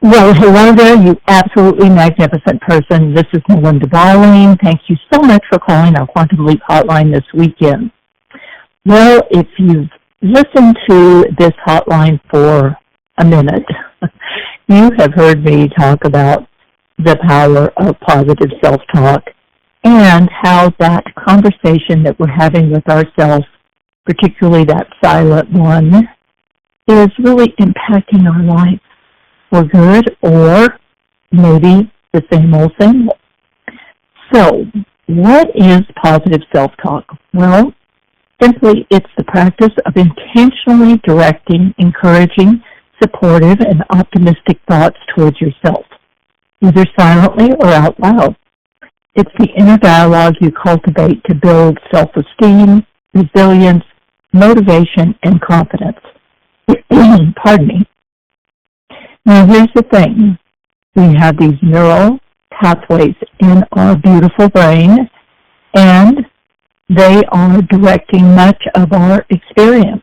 Well, hello there, you absolutely magnificent person. This is Melinda Darling. Thank you so much for calling our Quantum Leap hotline this weekend. Well, if you've listened to this hotline for a minute, you have heard me talk about the power of positive self-talk and how that conversation that we're having with ourselves, particularly that silent one, is really impacting our life for good or maybe the same old thing. So, what is positive self-talk? Well, simply it's the practice of intentionally directing, encouraging, supportive, and optimistic thoughts towards yourself, either silently or out loud. It's the inner dialogue you cultivate to build self-esteem, resilience, motivation, and confidence. Pardon me. Now, here's the thing. We have these neural pathways in our beautiful brain, and they are directing much of our experience.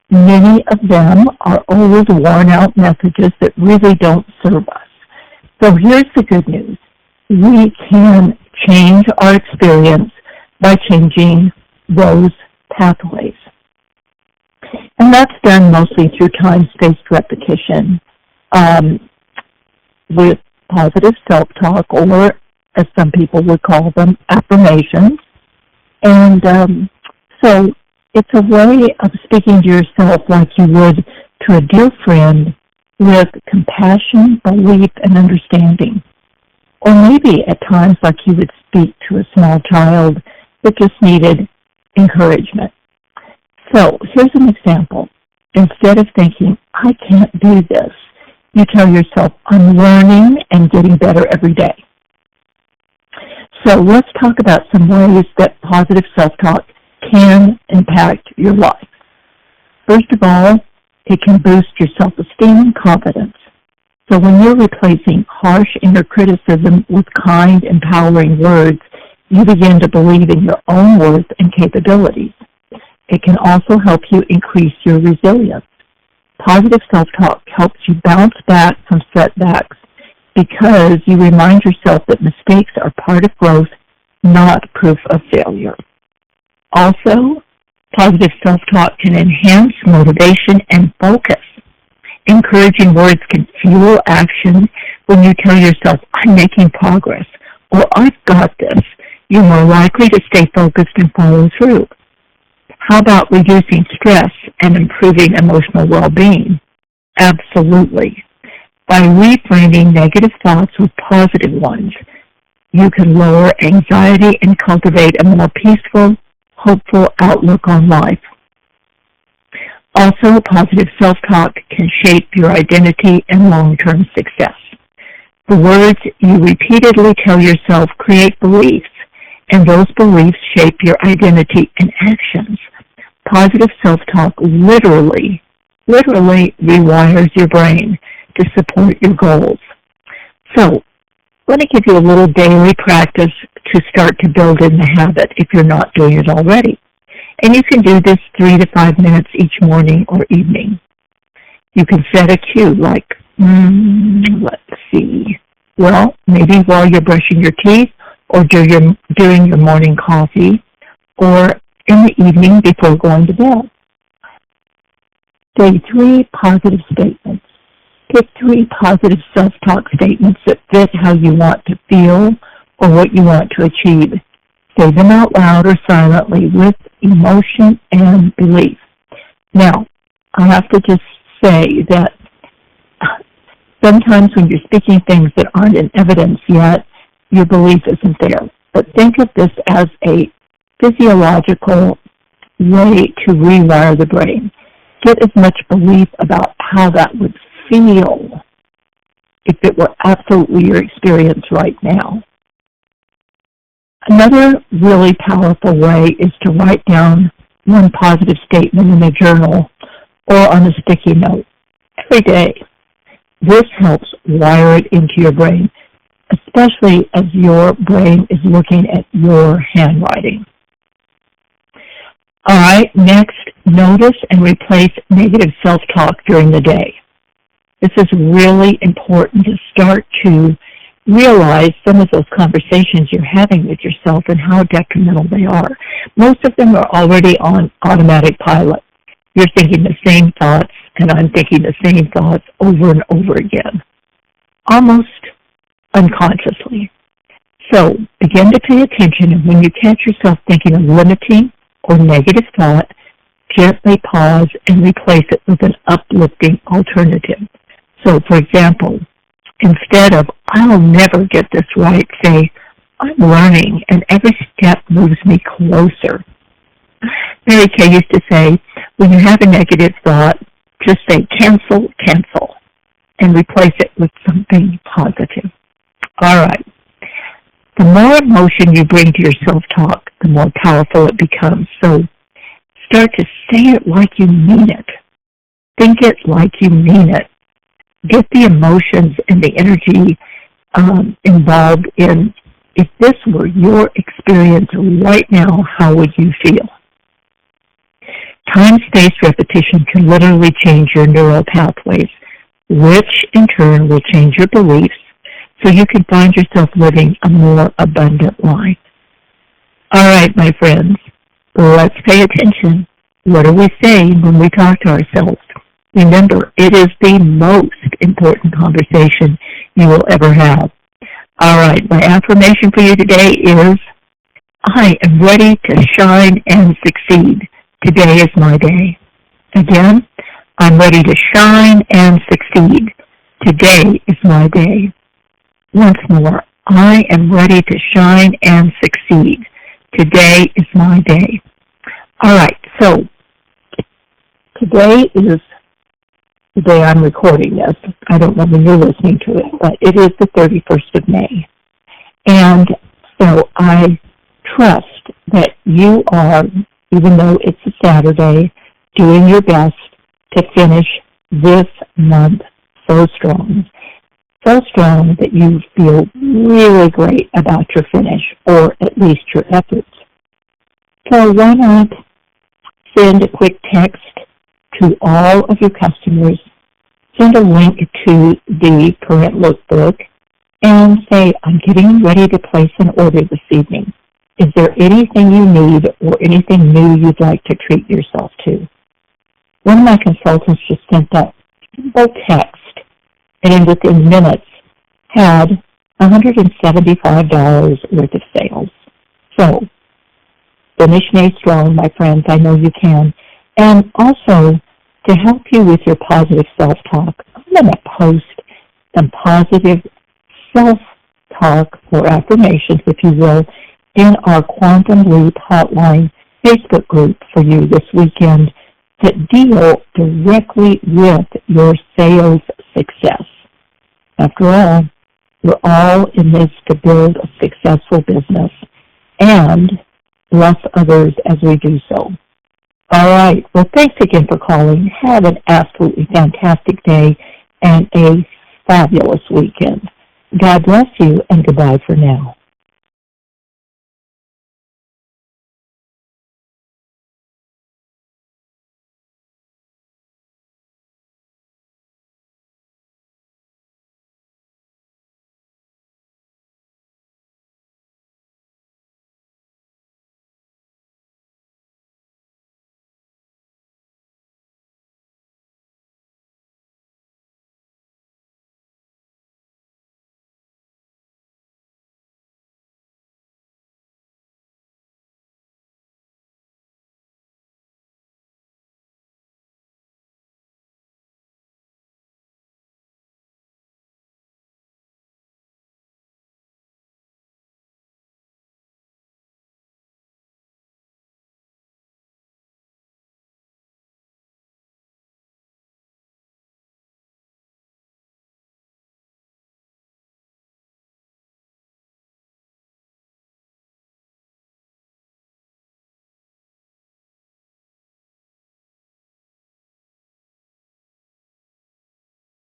Many of them are old, worn-out messages that really don't serve us. So here's the good news. We can change our experience by changing those pathways. And that's done mostly through time-spaced repetition. With positive self-talk, or as some people would call them, affirmations. And so it's a way of speaking to yourself like you would to a dear friend with compassion, belief, and understanding. Or maybe at times like you would speak to a small child that just needed encouragement. So here's an example. Instead of thinking, I can't do this, you tell yourself, I'm learning and getting better every day. So let's talk about some ways that positive self-talk can impact your life. First of all, it can boost your self-esteem and confidence. So when you're replacing harsh inner criticism with kind, empowering words, you begin to believe in your own worth and capabilities. It can also help you increase your resilience. Positive self-talk helps you bounce back from setbacks because you remind yourself that mistakes are part of growth, not proof of failure. Also, positive self-talk can enhance motivation and focus. Encouraging words can fuel action when you tell yourself, I'm making progress, or I've got this. You're more likely to stay focused and follow through. How about reducing stress and improving emotional well-being? Absolutely. By reframing negative thoughts with positive ones, you can lower anxiety and cultivate a more peaceful, hopeful outlook on life. Also, positive self-talk can shape your identity and long-term success. The words you repeatedly tell yourself create beliefs, and those beliefs shape your identity and actions. Positive self-talk literally rewires your brain to support your goals. So, let me give you a little daily practice to start to build in the habit if you're not doing it already. And you can do this 3 to 5 minutes each morning or evening. You can set a cue like, let's see. Well, maybe while you're brushing your teeth or during your morning coffee or in the evening before going to bed. Say 3 positive statements. Pick 3 positive self-talk statements that fit how you want to feel or what you want to achieve. Say them out loud or silently with emotion and belief. Now, I have to just say that sometimes when you're speaking things that aren't in evidence yet, your belief isn't there. But think of this as a physiological way to rewire the brain. Get as much belief about how that would feel if it were absolutely your experience right now. Another really powerful way is to write down one positive statement in a journal or on a sticky note every day. This helps wire it into your brain, especially as your brain is looking at your handwriting. All right, next, notice and replace negative self-talk during the day. This is really important to start to realize some of those conversations you're having with yourself and how detrimental they are. Most of them are already on automatic pilot. You're thinking the same thoughts, and I'm thinking the same thoughts over and over again, almost unconsciously. So begin to pay attention, and when you catch yourself thinking of limiting or negative thought, gently pause and replace it with an uplifting alternative. So, for example, instead of, I'll never get this right, say, I'm learning and every step moves me closer. Mary Kay used to say, when you have a negative thought, just say, cancel, cancel, and replace it with something positive. All right. The more emotion you bring to your self-talk, the more powerful it becomes. So start to say it like you mean it. Think it like you mean it. Get the emotions and the energy involved in, if this were your experience right now, how would you feel? Time-spaced repetition can literally change your neural pathways, which in turn will change your beliefs so you can find yourself living a more abundant life. All right, my friends, let's pay attention. What are we saying when we talk to ourselves? Remember, it is the most important conversation you will ever have. All right, my affirmation for you today is, I am ready to shine and succeed. Today is my day. Again, I'm ready to shine and succeed. Today is my day. Once more, I am ready to shine and succeed. Today is my day. All right, so today is the day I'm recording this. I don't know when you're listening to it, but it is the 31st of May. And so I trust that you are, even though it's a Saturday, doing your best to finish this month so strong. So strong that you feel really great about your finish, or at least your efforts. So why not send a quick text to all of your customers, send a link to the current lookbook, and say, I'm getting ready to place an order this evening. Is there anything you need or anything new you'd like to treat yourself to? One of my consultants just sent that simple text, and within minutes had $175 worth of sales. So, finish May strong, my friends. I know you can. And also, to help you with your positive self-talk, I'm going to post some positive self-talk or affirmations, if you will, in our Quantum Leap Hotline Facebook group for you this weekend that deal directly with your sales success. After all, we're all in this to build a successful business and bless others as we do so. All right. Well, thanks again for calling. Have an absolutely fantastic day and a fabulous weekend. God bless you, and goodbye for now.